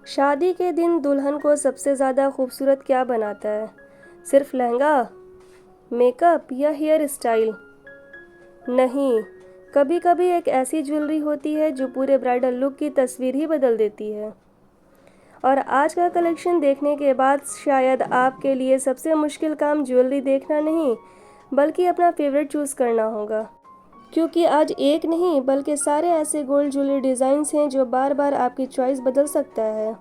शादी के दिन दुल्हन को सबसे ज़्यादा खूबसूरत क्या बनाता है? सिर्फ लहंगा, मेकअप या हेयर स्टाइल? नहीं, कभी कभी एक ऐसी ज्वेलरी होती है जो पूरे ब्राइडल लुक की तस्वीर ही बदल देती है। और आज का कलेक्शन देखने के बाद शायद आपके लिए सबसे मुश्किल काम ज्वेलरी देखना नहीं, बल्कि अपना फेवरेट चूज़ करना होगा। क्योंकि आज एक नहीं बल्कि सारे ऐसे गोल्ड ज्वेलरी डिज़ाइंस हैं जो बार बार आपकी चॉइस बदल सकता है।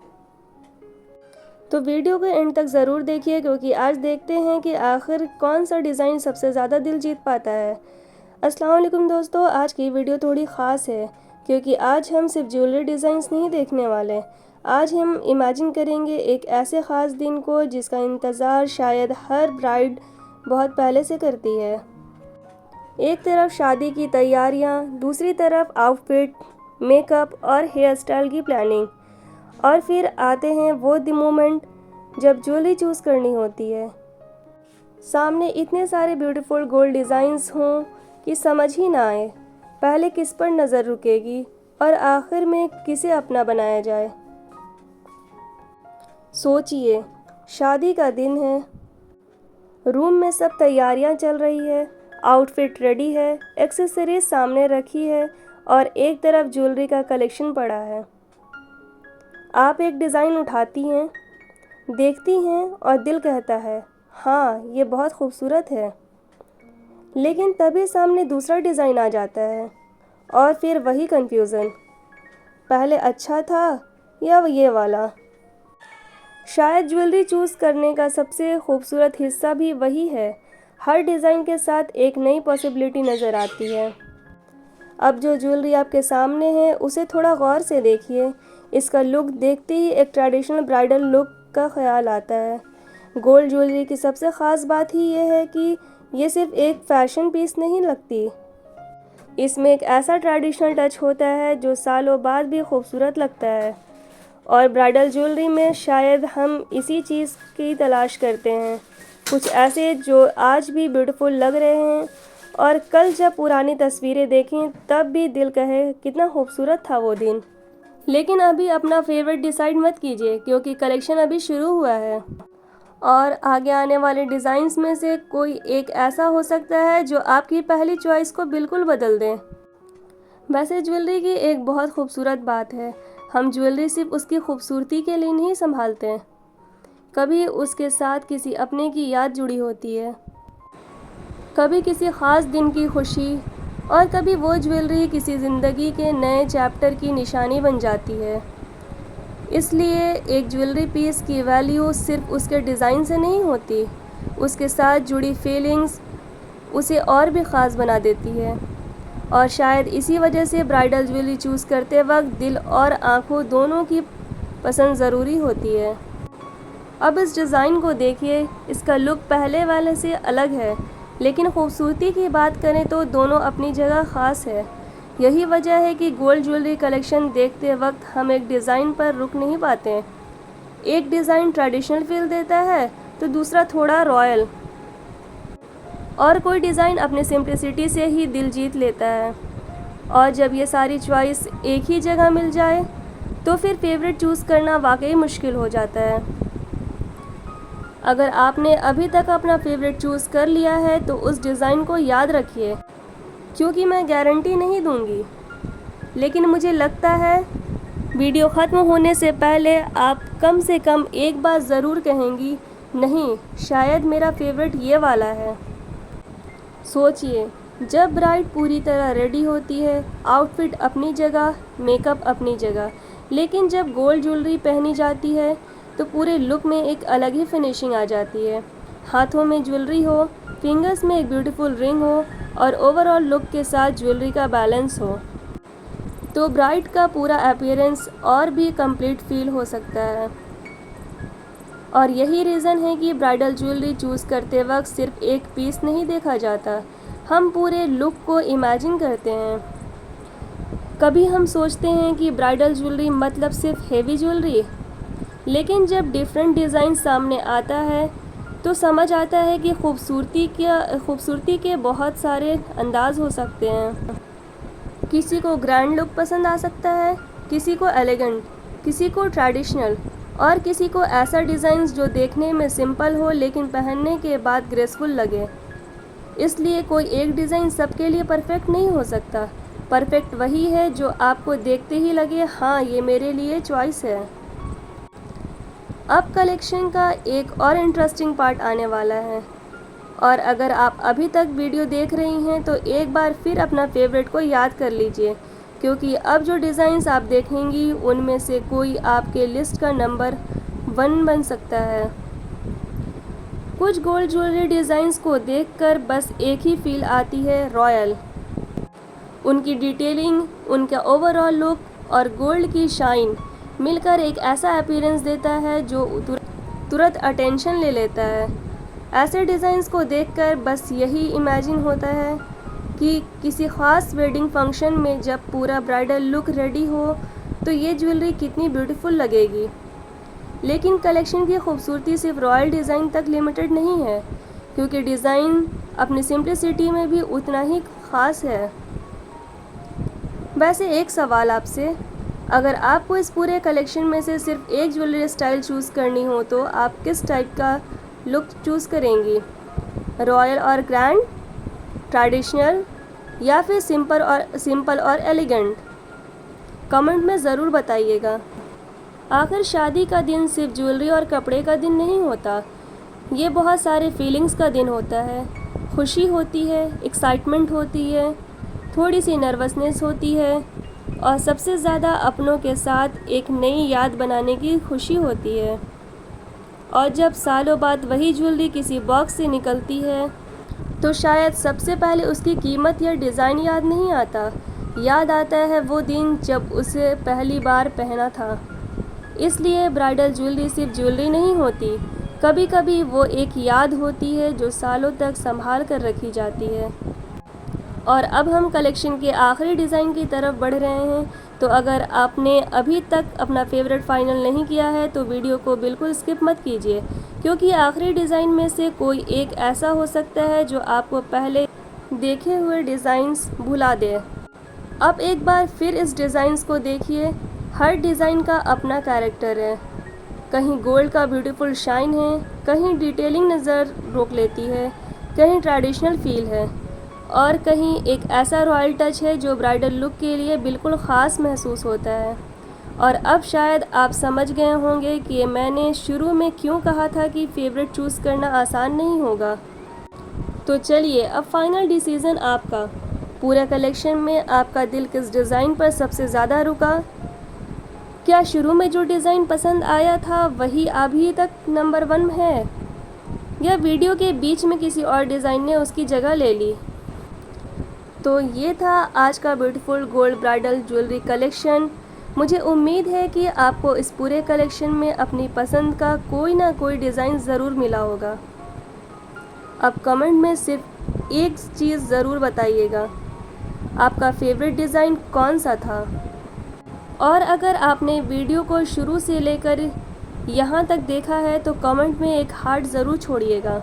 तो वीडियो को एंड तक ज़रूर देखिए, क्योंकि आज देखते हैं कि आखिर कौन सा डिज़ाइन सबसे ज़्यादा दिल जीत पाता है। अस्सलाम वालेकुम दोस्तों, आज की वीडियो थोड़ी ख़ास है क्योंकि आज हम सिर्फ ज्वेलरी डिज़ाइंस नहीं देखने वाले। आज हम इमेजिन करेंगे एक ऐसे ख़ास दिन को जिसका इंतज़ार शायद हर ब्राइड बहुत पहले से करती है। एक तरफ शादी की तैयारियां, दूसरी तरफ आउटफिट, मेकअप और हेयर स्टाइल की प्लानिंग, और फिर आते हैं वो द मोमेंट जब ज्वेलरी चूज़ करनी होती है। सामने इतने सारे ब्यूटीफुल गोल्ड डिज़ाइंस हों कि समझ ही ना आए पहले किस पर नज़र रुकेगी और आखिर में किसे अपना बनाया जाए। सोचिए, शादी का दिन है, रूम में सब तैयारियां चल रही है, आउटफिट रेडी है, एक्सेसरीज सामने रखी है और एक तरफ ज्वेलरी का कलेक्शन पड़ा है। आप एक डिज़ाइन उठाती हैं, देखती हैं और दिल कहता है हाँ ये बहुत खूबसूरत है, लेकिन तभी सामने दूसरा डिज़ाइन आ जाता है और फिर वही कन्फ्यूज़न, पहले अच्छा था या ये वाला। शायद ज्वेलरी चूज़ करने का सबसे खूबसूरत हिस्सा भी वही है, हर डिज़ाइन के साथ एक नई पॉसिबिलिटी नज़र आती है। अब जो ज्वेलरी आपके सामने है उसे थोड़ा गौर से देखिए। इसका लुक देखते ही एक ट्रेडिशनल ब्राइडल लुक का ख्याल आता है। गोल्ड ज्वेलरी की सबसे ख़ास बात ही ये है कि ये सिर्फ एक फ़ैशन पीस नहीं लगती, इसमें एक ऐसा ट्रेडिशनल टच होता है जो सालों बाद भी खूबसूरत लगता है। और ब्राइडल ज्वेलरी में शायद हम इसी चीज़ की तलाश करते हैं, कुछ ऐसे जो आज भी ब्यूटीफुल लग रहे हैं और कल जब पुरानी तस्वीरें देखें तब भी दिल कहे कितना खूबसूरत था वो दिन। लेकिन अभी अपना फेवरेट डिसाइड मत कीजिए, क्योंकि कलेक्शन अभी शुरू हुआ है और आगे आने वाले डिज़ाइंस में से कोई एक ऐसा हो सकता है जो आपकी पहली चॉइस को बिल्कुल बदल दे। वैसे ज्वेलरी की एक बहुत खूबसूरत बात है, हम ज्वेलरी सिर्फ उसकी खूबसूरती के लिए नहीं संभालते हैं, कभी उसके साथ किसी अपने की याद जुड़ी होती है, कभी किसी ख़ास दिन की खुशी, और कभी वो ज्वेलरी किसी ज़िंदगी के नए चैप्टर की निशानी बन जाती है। इसलिए एक ज्वेलरी पीस की वैल्यू सिर्फ उसके डिज़ाइन से नहीं होती, उसके साथ जुड़ी फीलिंग्स उसे और भी ख़ास बना देती है। और शायद इसी वजह से ब्राइडल ज्वेलरी चूज़ करते वक्त दिल और आँखों दोनों की पसंद ज़रूरी होती है। अब इस डिज़ाइन को देखिए, इसका लुक पहले वाले से अलग है, लेकिन खूबसूरती की बात करें तो दोनों अपनी जगह ख़ास है। यही वजह है कि गोल्ड ज्वेलरी कलेक्शन देखते वक्त हम एक डिज़ाइन पर रुक नहीं पाते। एक डिज़ाइन ट्रेडिशनल फील देता है तो दूसरा थोड़ा रॉयल, और कोई डिज़ाइन अपने सिंप्लिसिटी से ही दिल जीत लेता है। और जब ये सारी चॉइस एक ही जगह मिल जाए तो फिर फेवरेट चूज़ करना वाकई मुश्किल हो जाता है। अगर आपने अभी तक अपना फेवरेट चूज़ कर लिया है तो उस डिज़ाइन को याद रखिए, क्योंकि मैं गारंटी नहीं दूंगी, लेकिन मुझे लगता है वीडियो ख़त्म होने से पहले आप कम से कम एक बार ज़रूर कहेंगी नहीं, शायद मेरा फेवरेट ये वाला है। सोचिए, जब ब्राइड पूरी तरह रेडी होती है, आउटफिट अपनी जगह, मेकअप अपनी जगह, लेकिन जब गोल्ड ज्वेलरी पहनी जाती है तो पूरे लुक में एक अलग ही फिनिशिंग आ जाती है। हाथों में ज्वेलरी हो, फिंगर्स में एक ब्यूटीफुल रिंग हो और ओवरऑल लुक के साथ ज्वेलरी का बैलेंस हो, तो ब्राइड का पूरा अपीयरेंस और भी कंप्लीट फील हो सकता है। और यही रीज़न है कि ब्राइडल ज्वेलरी चूज़ करते वक्त सिर्फ एक पीस नहीं देखा जाता, हम पूरे लुक को इमेजिन करते हैं। कभी हम सोचते हैं कि ब्राइडल ज्वेलरी मतलब सिर्फ हेवी ज्वेलरी, लेकिन जब डिफरेंट डिज़ाइन सामने आता है तो समझ आता है कि खूबसूरती के बहुत सारे अंदाज़ हो सकते हैं। किसी को ग्रैंड लुक पसंद आ सकता है, किसी को एलिगेंट, किसी को ट्रेडिशनल और किसी को ऐसा डिज़ाइन जो देखने में सिंपल हो लेकिन पहनने के बाद ग्रेसफुल लगे। इसलिए कोई एक डिज़ाइन सबके लिए परफेक्ट नहीं हो सकता। परफेक्ट वही है जो आपको देखते ही लगे हाँ ये मेरे लिए चॉइस है। अब कलेक्शन का एक और इंटरेस्टिंग पार्ट आने वाला है, और अगर आप अभी तक वीडियो देख रही हैं तो एक बार फिर अपना फेवरेट को याद कर लीजिए, क्योंकि अब जो डिज़ाइंस आप देखेंगी उनमें से कोई आपके लिस्ट का नंबर 1 बन सकता है। कुछ गोल्ड ज्वेलरी डिज़ाइंस को देखकर बस एक ही फील आती है, रॉयल। उनकी डिटेलिंग, उनका ओवरऑल लुक और गोल्ड की शाइन मिलकर एक ऐसा अपीयरेंस देता है जो तुरंत अटेंशन ले लेता है। ऐसे डिज़ाइंस को देखकर बस यही इमेजिन होता है कि किसी ख़ास वेडिंग फंक्शन में जब पूरा ब्राइडल लुक रेडी हो तो ये ज्वेलरी कितनी ब्यूटीफुल लगेगी। लेकिन कलेक्शन की खूबसूरती सिर्फ रॉयल डिज़ाइन तक लिमिटेड नहीं है, क्योंकि डिज़ाइन अपनी सिंप्लिसिटी में भी उतना ही ख़ास है। वैसे एक सवाल आपसे, अगर आपको इस पूरे कलेक्शन में से सिर्फ एक ज्वेलरी स्टाइल चूज़ करनी हो तो आप किस टाइप का लुक चूज़ करेंगी? रॉयल और ग्रैंड, ट्रेडिशनल, या फिर सिंपल और एलिगेंट? कमेंट में ज़रूर बताइएगा। आखिर शादी का दिन सिर्फ ज्वेलरी और कपड़े का दिन नहीं होता, ये बहुत सारे फीलिंग्स का दिन होता है। खुशी होती है, एक्साइटमेंट होती है, थोड़ी सी नर्वसनेस होती है, और सबसे ज़्यादा अपनों के साथ एक नई याद बनाने की खुशी होती है। और जब सालों बाद वही ज्वेलरी किसी बॉक्स से निकलती है तो शायद सबसे पहले उसकी कीमत या डिज़ाइन याद नहीं आता, याद आता है वो दिन जब उसे पहली बार पहना था। इसलिए ब्राइडल ज्वेलरी सिर्फ ज्वेलरी नहीं होती, कभी कभी वो एक याद होती है जो सालों तक संभाल कर रखी जाती है। और अब हम कलेक्शन के आखिरी डिज़ाइन की तरफ बढ़ रहे हैं, तो अगर आपने अभी तक अपना फेवरेट फाइनल नहीं किया है तो वीडियो को बिल्कुल स्किप मत कीजिए, क्योंकि आखिरी डिज़ाइन में से कोई एक ऐसा हो सकता है जो आपको पहले देखे हुए डिज़ाइंस भुला दे। अब एक बार फिर इस डिज़ाइंस को देखिए, हर डिज़ाइन का अपना कैरेक्टर है। कहीं गोल्ड का ब्यूटीफुल शाइन है, कहीं डिटेलिंग नज़र रोक लेती है, कहीं ट्रेडिशनल फील है, और कहीं एक ऐसा रॉयल टच है जो ब्राइडल लुक के लिए बिल्कुल ख़ास महसूस होता है। और अब शायद आप समझ गए होंगे कि मैंने शुरू में क्यों कहा था कि फेवरेट चूज़ करना आसान नहीं होगा। तो चलिए अब फाइनल डिसीज़न आपका। पूरे कलेक्शन में आपका दिल किस डिज़ाइन पर सबसे ज़्यादा रुका? क्या शुरू में जो डिज़ाइन पसंद आया था वही अभी तक नंबर 1 है, या वीडियो के बीच में किसी और डिज़ाइन ने उसकी जगह ले ली? तो ये था आज का beautiful gold bridal jewellery collection. मुझे उम्मीद है कि आपको इस पूरे कलेक्शन में अपनी पसंद का कोई ना कोई डिज़ाइन ज़रूर मिला होगा। अब कमेंट में सिर्फ एक चीज़ ज़रूर बताइएगा, आपका फेवरेट डिज़ाइन कौन सा था? और अगर आपने वीडियो को शुरू से लेकर यहाँ तक देखा है तो कमेंट में एक हार्ट ज़रूर छोड़िएगा।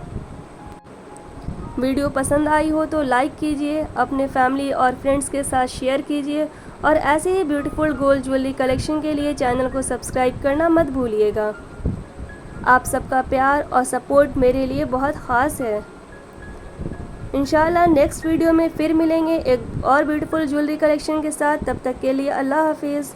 वीडियो पसंद आई हो तो लाइक कीजिए, अपने फैमिली और फ्रेंड्स के साथ शेयर कीजिए, और ऐसे ही ब्यूटीफुल गोल्ड ज्वेलरी कलेक्शन के लिए चैनल को सब्सक्राइब करना मत भूलिएगा। आप सबका प्यार और सपोर्ट मेरे लिए बहुत ख़ास है। इंशाल्लाह नेक्स्ट वीडियो में फिर मिलेंगे एक और ब्यूटीफुल ज्वेलरी कलेक्शन के साथ। तब तक के लिए अल्लाह हाफिज़।